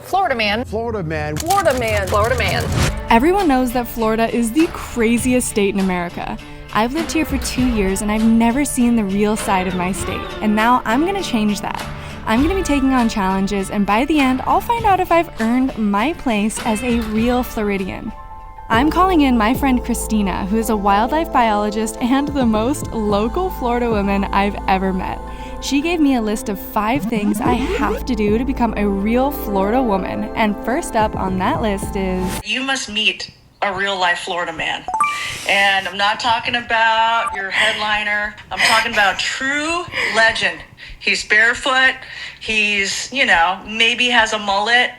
Florida man. Florida man. Florida man. Florida man. Everyone knows that Florida is the craziest state in America. I've lived here for 2 years and I've never seen the real side of my state. And now I'm gonna change that. I'm gonna be taking on challenges, and by the end, I'll find out if I've earned my place as a real Floridian. I'm calling in my friend Christina, who is a wildlife biologist and the most local Florida woman I've ever met. She gave me a list of 5 things I have to do to become a real Florida woman. And first up on that list is... You must meet a real-life Florida man. And I'm not talking about your headliner. I'm talking about true legend. He's barefoot. He's, maybe has a mullet,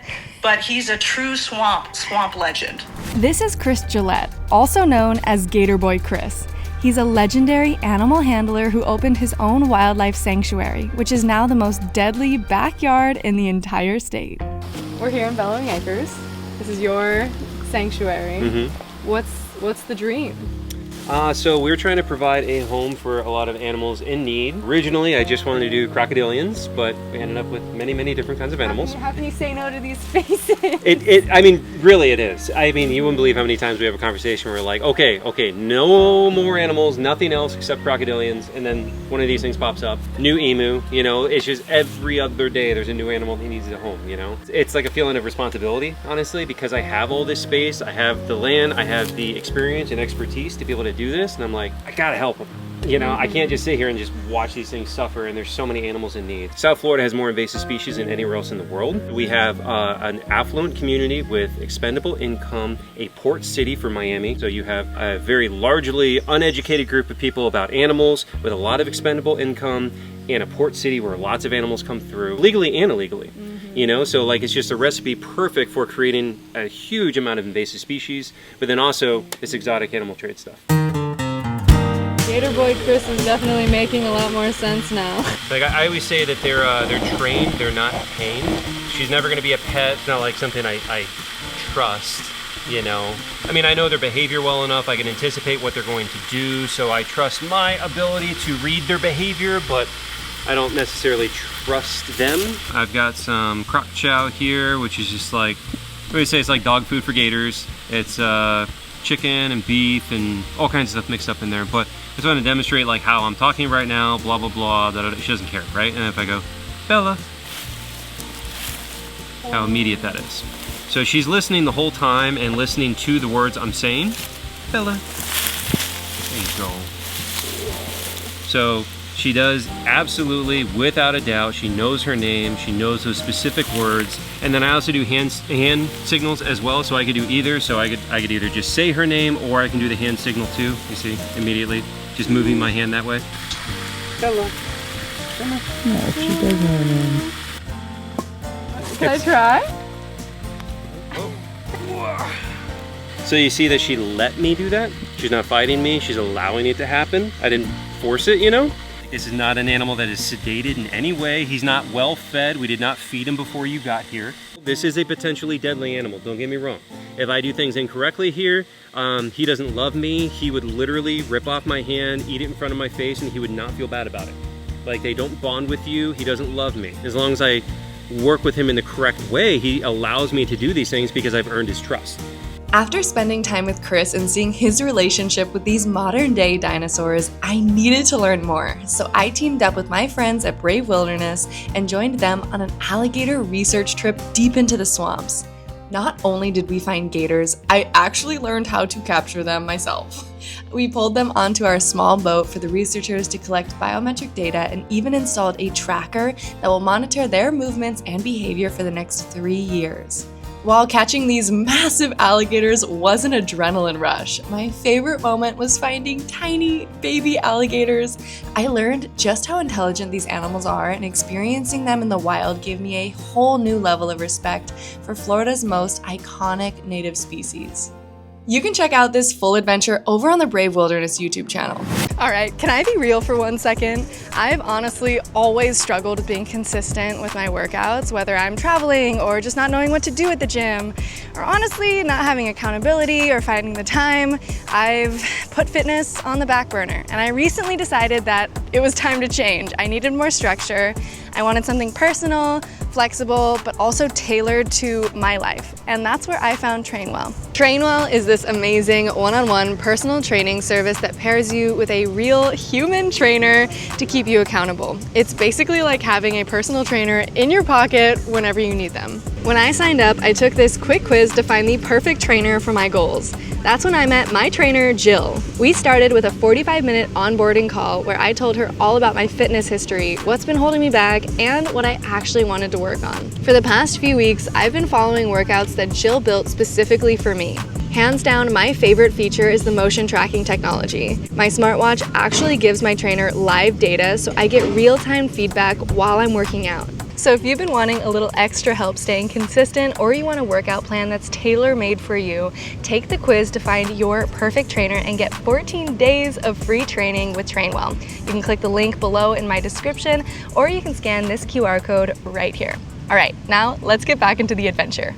but he's a true swamp legend. This is Chris Gillette, also known as Gator Boy Chris. He's a legendary animal handler who opened his own wildlife sanctuary, which is now the most deadly backyard in the entire state. We're here in Bellowing Acres. This is your sanctuary. Mm-hmm. What's the dream? So we're trying to provide a home for a lot of animals in need. Originally, I just wanted to do crocodilians, but we ended up with many, many different kinds of animals. How can you say no to these faces? Really it is. You wouldn't believe how many times we have a conversation where we're like, okay, no more animals, nothing else except crocodilians, and then one of these things pops up. New emu, it's just every other day there's a new animal that needs a home, It's like a feeling of responsibility, honestly, because I have all this space, I have the land, I have the experience and expertise to be able to do this, and I'm like, I gotta help them. I can't just sit here and just watch these things suffer, and there's so many animals in need. South Florida has more invasive species than anywhere else in the world. We have an affluent community with expendable income, a port city for Miami. So you have a very largely uneducated group of people about animals with a lot of expendable income, and a port city where lots of animals come through, legally and illegally. So it's just a recipe perfect for creating a huge amount of invasive species, but then also this exotic animal trade stuff. Gator Boy Chris is definitely making a lot more sense now. I always say that they're trained, they're not pained. She's never gonna be a pet. It's not like something I trust, I know their behavior well enough. I can anticipate what they're going to do, so I trust my ability to read their behavior, but I don't necessarily trust them. I've got some crock chow here, which is just like, it's like dog food for gators. It's chicken and beef and all kinds of stuff mixed up in there, but I just want to demonstrate how I'm talking right now, blah, blah, blah, she doesn't care, right? And if I go, Bella, how immediate that is. So she's listening the whole time and listening to the words I'm saying. Bella, there you go. So she does absolutely, without a doubt, she knows her name, she knows those specific words, and then I also do hand signals as well, so I could do either. So I could either just say her name, or I can do the hand signal too, you see, immediately, just moving my hand that way. Bella. Yeah, she does know her name. Can I try? So you see that she let me do that? She's not fighting me, she's allowing it to happen. I didn't force it, This is not an animal that is sedated in any way. He's not well fed. We did not feed him before you got here. This is a potentially deadly animal, don't get me wrong. If I do things incorrectly here, he doesn't love me. He would literally rip off my hand, eat it in front of my face, and he would not feel bad about it. They don't bond with you, he doesn't love me. As long as I work with him in the correct way, he allows me to do these things because I've earned his trust. After spending time with Chris and seeing his relationship with these modern-day dinosaurs, I needed to learn more. So I teamed up with my friends at Brave Wilderness and joined them on an alligator research trip deep into the swamps. Not only did we find gators, I actually learned how to capture them myself. We pulled them onto our small boat for the researchers to collect biometric data, and even installed a tracker that will monitor their movements and behavior for the next 3 years. While catching these massive alligators was an adrenaline rush, my favorite moment was finding tiny baby alligators. I learned just how intelligent these animals are, and experiencing them in the wild gave me a whole new level of respect for Florida's most iconic native species. You can check out this full adventure over on the Brave Wilderness YouTube channel. All right, can I be real for 1 second? I've honestly always struggled with being consistent with my workouts, whether I'm traveling or just not knowing what to do at the gym, or honestly not having accountability or finding the time. I've put fitness on the back burner, and I recently decided that it was time to change. I needed more structure. I wanted something personal, flexible, but also tailored to my life. And that's where I found Trainwell. Trainwell is this amazing one-on-one personal training service that pairs you with a real human trainer to keep you accountable. It's basically like having a personal trainer in your pocket whenever you need them. When I signed up, I took this quick quiz to find the perfect trainer for my goals. That's when I met my trainer, Jill. We started with a 45-minute onboarding call where I told her all about my fitness history, what's been holding me back, and what I actually wanted to work on. For the past few weeks, I've been following workouts that Jill built specifically for me. Hands down, my favorite feature is the motion tracking technology. My smartwatch actually gives my trainer live data, so I get real-time feedback while I'm working out. So if you've been wanting a little extra help staying consistent, or you want a workout plan that's tailor-made for you, take the quiz to find your perfect trainer and get 14 days of free training with Trainwell. You can click the link below in my description, or you can scan this QR code right here. All right, now let's get back into the adventure.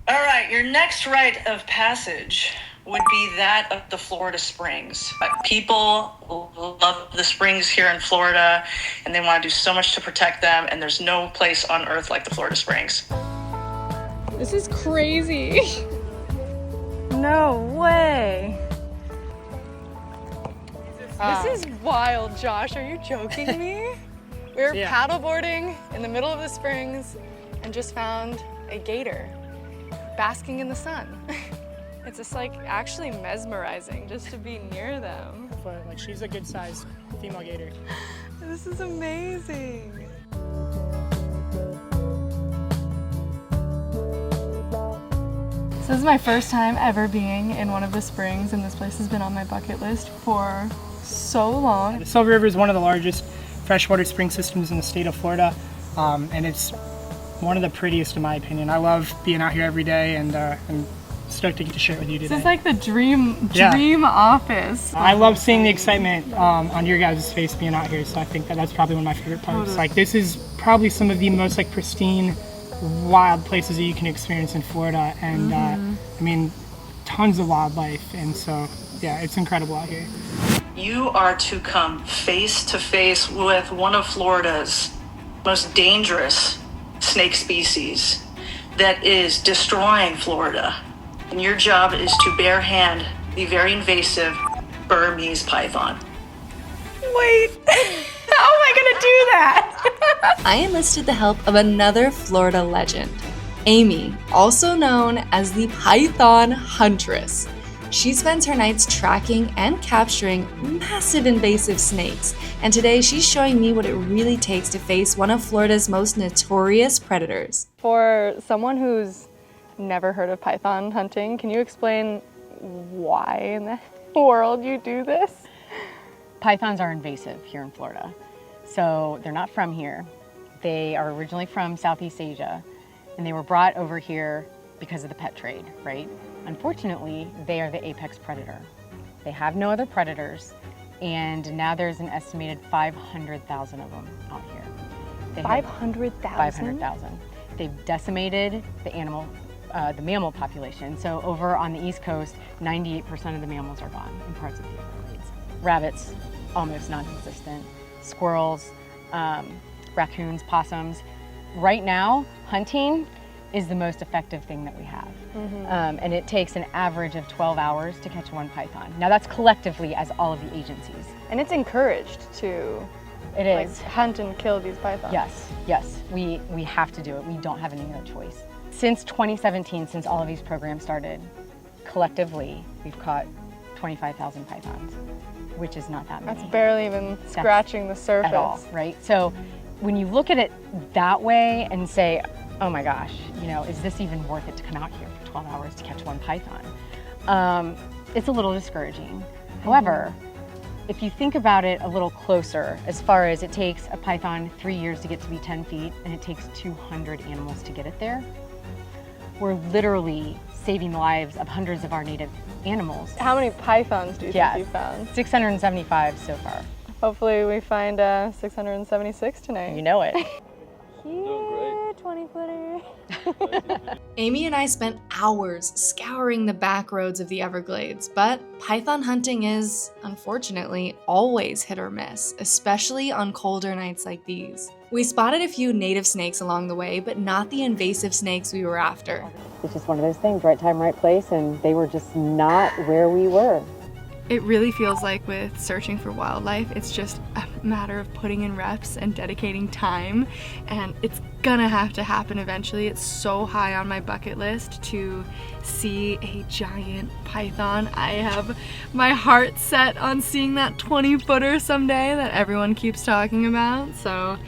All right, your next rite of passage would be that of the Florida Springs. People love the springs here in Florida, and they want to do so much to protect them, and there's no place on earth like the Florida Springs. This is crazy. No way. This is wild, Josh. Are you joking me? We were paddleboarding in the middle of the springs and just found a gator basking in the sun. It's just like actually mesmerizing just to be near them. But like she's a good sized female gator. This is amazing. So this is my first time ever being in one of the springs, and this place has been on my bucket list for so long. The Silver River is one of the largest freshwater spring systems in the state of Florida, and it's one of the prettiest in my opinion. I love being out here every day, and I'm stoked to get to share it with you today. This is like the dream office. I love seeing the excitement on your guys' face being out here, so I think that's probably one of my favorite parts. Like this is probably some of the most like pristine, wild places that you can experience in Florida, and I mean, tons of wildlife, and so yeah, it's incredible out here. You are to come face to face with one of Florida's most dangerous snake species that is destroying Florida. And your job is to barehand the very invasive Burmese python. Wait, how am I gonna do that? I enlisted the help of another Florida legend, Amy, also known as the Python Huntress. She spends her nights tracking and capturing massive invasive snakes, and today she's showing me what it really takes to face one of Florida's most notorious predators. For someone who's never heard of python hunting, can you explain why in the world you do this? Pythons are invasive here in Florida, so they're not from here. They are originally from Southeast Asia, and they were brought over here because of the pet trade, right? Unfortunately, they are the apex predator. They have no other predators, and now there's an estimated 500,000 of them out here. 500,000? 500,000. They've decimated the mammal population. So over on the East Coast, 98% of the mammals are gone in parts of the Everglades. Rabbits, almost non-existent. Squirrels, raccoons, possums. Right now, hunting is the most effective thing that we have. And it takes an average of 12 hours to catch one python. Now that's collectively as all of the agencies. And it's encouraged to hunt and kill these pythons. Yes, we have to do it. We don't have any other choice. Since 2017, since all of these programs started, collectively, we've caught 25,000 pythons, which is not that many. That's barely even scratching the surface. At all, right? So when you look at it that way and say, oh my gosh, you know, is this even worth it to come out here for 12 hours to catch one python? It's a little discouraging. However, if you think about it a little closer, as far as it takes a python 3 years to get to be 10 feet, and it takes 200 animals to get it there, we're literally saving the lives of hundreds of our native animals. How many pythons do you think you found? 675 so far. Hopefully we find 676 tonight. You know it. Here, 20 footer. Amy and I spent hours scouring the back roads of the Everglades, but python hunting is, unfortunately, always hit or miss, especially on colder nights like these. We spotted a few native snakes along the way, but not the invasive snakes we were after. It's just one of those things, right time, right place, and they were just not where we were. It really feels like with searching for wildlife, it's just a matter of putting in reps and dedicating time, and it's gonna have to happen eventually. It's so high on my bucket list to see a giant python. I have my heart set on seeing that 20-footer someday that everyone keeps talking about, so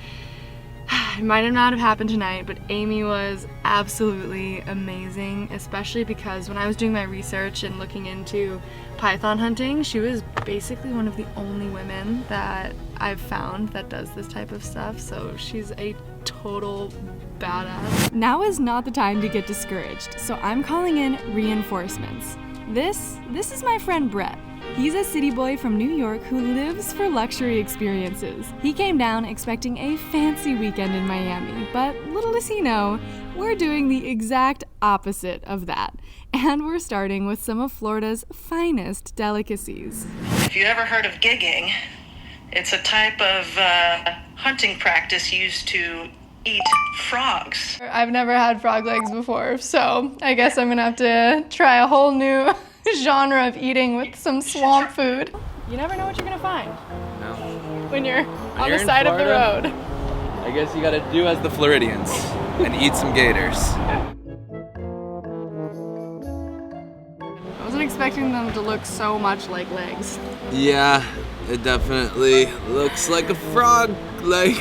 it might have not have happened tonight, but Amy was absolutely amazing, especially because when I was doing my research and looking into python hunting, she was basically one of the only women that I've found that does this type of stuff, so she's a total badass. Now is not the time to get discouraged, so I'm calling in reinforcements. This is my friend Brett. He's a city boy from New York who lives for luxury experiences. He came down expecting a fancy weekend in Miami, but little does he know, we're doing the exact opposite of that. And we're starting with some of Florida's finest delicacies. If you ever heard of gigging, it's a type of hunting practice used to eat frogs. I've never had frog legs before, so I guess I'm gonna have to try a whole new genre of eating with some swamp food. You never know what you're gonna find when you're on the side of the road. I guess you gotta do as the Floridians and eat some gators. I wasn't expecting them to look so much like legs. Yeah, it definitely looks like a frog leg.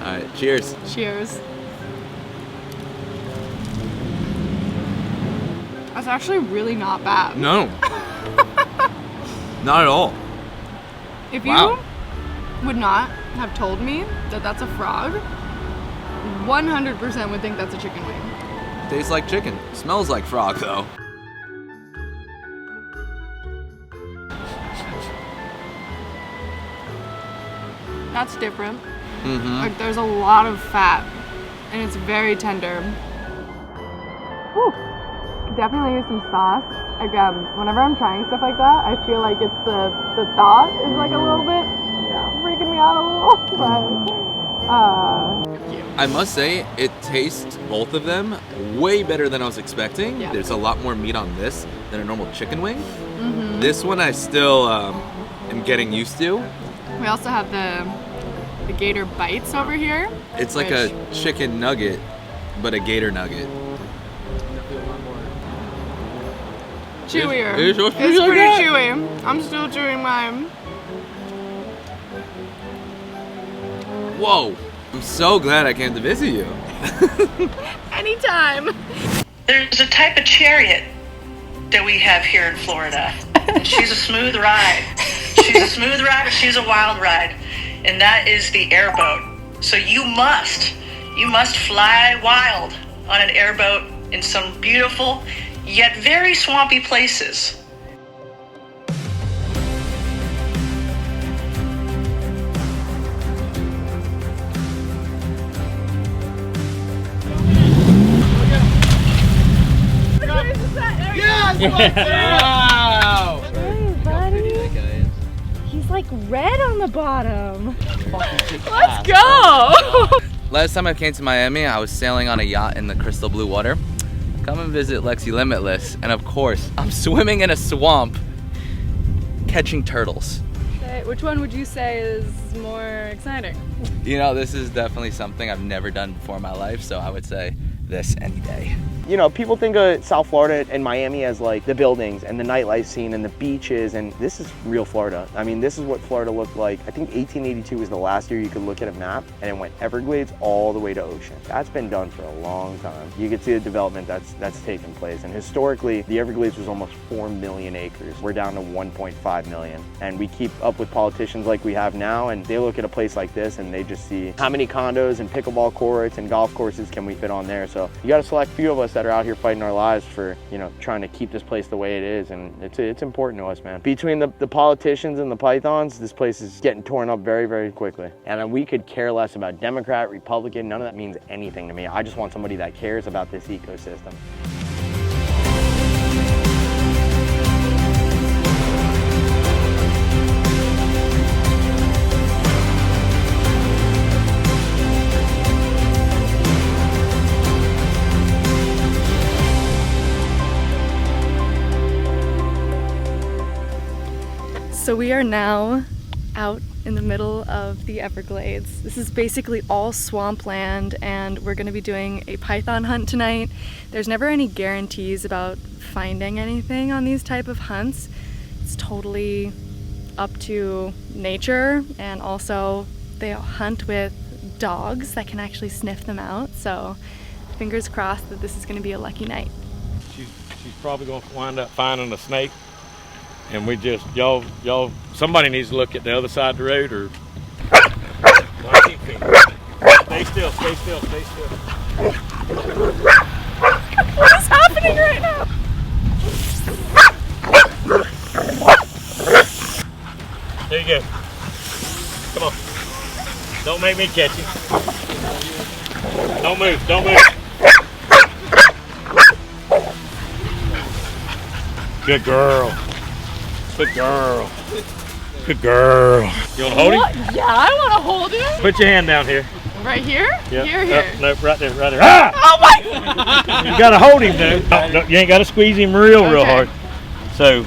All right, cheers. Cheers. That's actually really not bad. No. Not at all. If Wow. you would not have told me that that's a frog, 100% would think that's a chicken wing. Tastes like chicken. Smells like frog though. That's different. Mm-hmm. Like there's a lot of fat and it's very tender. Whew. Definitely use some sauce. Again, whenever I'm trying stuff like that, I feel like it's the thought is like a little bit freaking me out a little. But I must say, it tastes, both of them, way better than I was expecting. Yeah. There's a lot more meat on this than a normal chicken wing. Mm-hmm. This one I still am getting used to. we also have the Gator bites over here. It's like a chicken nugget, but a gator nugget. Chewier. It's It's pretty chewy. I'm still chewing mine. Whoa! I'm so glad I came to visit you. Anytime. There's a type of chariot that we have here in Florida. And she's a smooth ride. She's a smooth ride, but she's a wild ride. And that is the airboat. So you must fly wild on an airboat in some beautiful, yet very swampy places. Wow! Hey, buddy. He's like red on the bottom. Let's go. Last time I came to Miami, I was sailing on a yacht in the crystal blue water. Come and visit Lexi Limitless, and of course, I'm swimming in a swamp, catching turtles. Okay, which one would you say is more exciting? You know, this is definitely something I've never done before in my life, so I would say this any day. You know, people think of South Florida and Miami as like the buildings and the nightlife scene and the beaches, and this is real Florida. I mean, this is what Florida looked like. I think 1882 was the last year you could look at a map, and it went Everglades all the way to ocean. That's been done for a long time. You can see the development that's taken place, and historically, the Everglades was almost 4 million acres. We're down to 1.5 million, and we keep up with politicians like we have now, and they look at a place like this and they just see how many condos and pickleball courts and golf courses can we fit on there. So you got a select few of us that that are out here fighting our lives for, you know, trying to keep this place the way it is, and it's important to us, man. Between the politicians and the pythons, this place is getting torn up very, very quickly. And we could care less about Democrat, Republican, none of that means anything to me. I just want somebody that cares about this ecosystem. So we are now out in the middle of the Everglades. This is basically all swampland, and we're gonna be doing a python hunt tonight. There's never any guarantees about finding anything on these type of hunts. It's totally up to nature, and also they hunt with dogs that can actually sniff them out. So fingers crossed that this is gonna be a lucky night. She's probably gonna wind up finding a snake. And we just, somebody needs to look at the other side of the road or... Stay still, stay still, stay still. What is happening right now? There you go. Come on. Don't make me catch you. Don't move, don't move. Good girl. Good girl. Good girl. You want to hold him? Yeah, I want to hold him. Put your hand down here. Right here? Yep. Here. Nope, right there, right there. Ah! Oh my! You gotta hold him though. No, you ain't gotta squeeze him real hard. So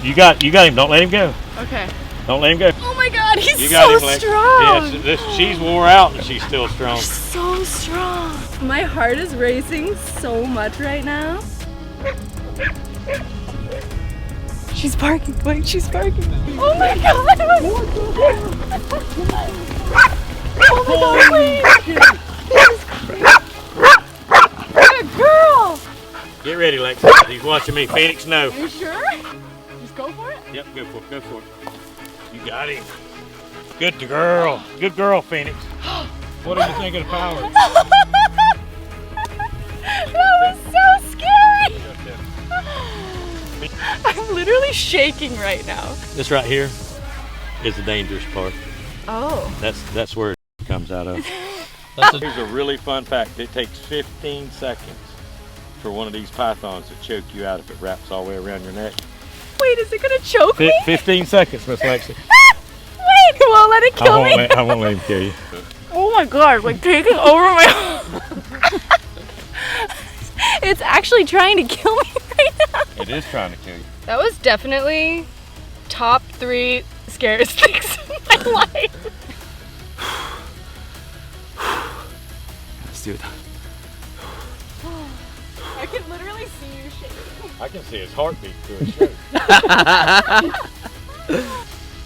you got him. Don't let him go. Okay. Don't let him go. Oh my God, he's You got so him, strong. Yes, she's wore out and she's still strong. So strong. My heart is racing so much right now. She's barking, wait, she's barking. Oh my God! Oh my God, wait! Good girl! Get ready, Lex. He's watching me. Phoenix, no. Are you sure? Just go for it? Yep, go for it, go for it. You got him. Good girl. Good girl, Phoenix. What do you think of the power? That was so scary! I'm literally shaking right now. This right here is the dangerous part. Oh. That's where it comes out of. Here's a really fun fact. It takes 15 seconds for one of these pythons to choke you out if it wraps all the way around your neck. Wait, is it gonna choke me? 15 seconds, Miss Lexi. Wait, you won't let it kill me? I won't let him kill you. Oh my God, like taking over my... It's actually trying to kill me right now. It is trying to kill you. That was definitely top 3 scariest things in my life. Let's do it. I can literally see you shaking. I can see his heartbeat through his shirt.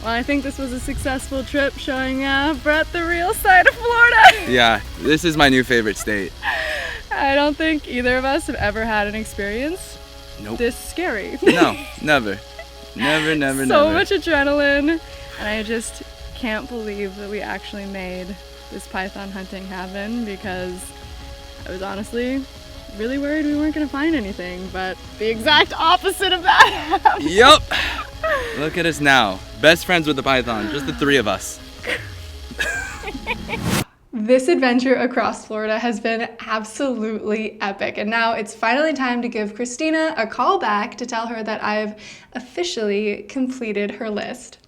Well, I think this was a successful trip showing Brett the real side of Florida. Yeah, this is my new favorite state. I don't think either of us have ever had an experience this scary. No, never. Never. So much adrenaline, and I just can't believe that we actually made this python hunting happen, because I was honestly really worried we weren't gonna find anything, but the exact opposite of that happened. Yup. Look at us now. Best friends with the python, just the 3 of us. This adventure across Florida has been absolutely epic, and now it's finally time to give Christina a call back to tell her that I've officially completed her list.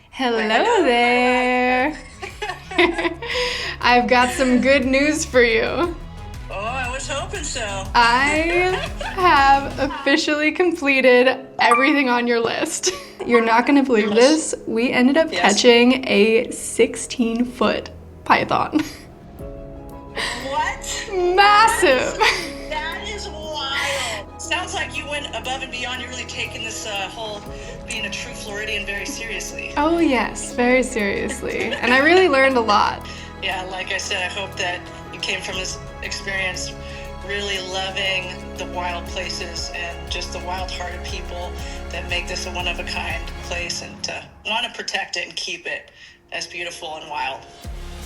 Hello there! I've got some good news for you. Oh, I was hoping so. I have officially completed everything on your list. You're not gonna believe this. We ended up catching a 16-foot python. What? Massive! That is wild. Sounds like you went above and beyond. You're really taking this whole being a true Floridian very seriously. Oh yes, very seriously. And I really learned a lot. Yeah, like I said, I hope that you came from this experience really loving the wild places and just the wild-hearted people that make this a one-of-a-kind place, and to want to protect it and keep it as beautiful and wild.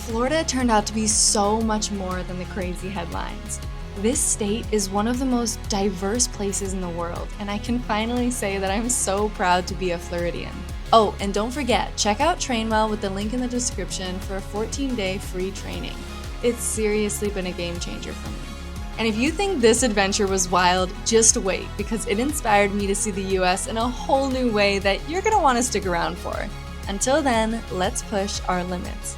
Florida turned out to be so much more than the crazy headlines. This state is one of the most diverse places in the world, and I can finally say that I'm so proud to be a Floridian. Oh, and don't forget, check out Trainwell with the link in the description for a 14-day free training. It's seriously been a game changer for me. And if you think this adventure was wild, just wait, because it inspired me to see the US in a whole new way that you're gonna want to stick around for. Until then, let's push our limits.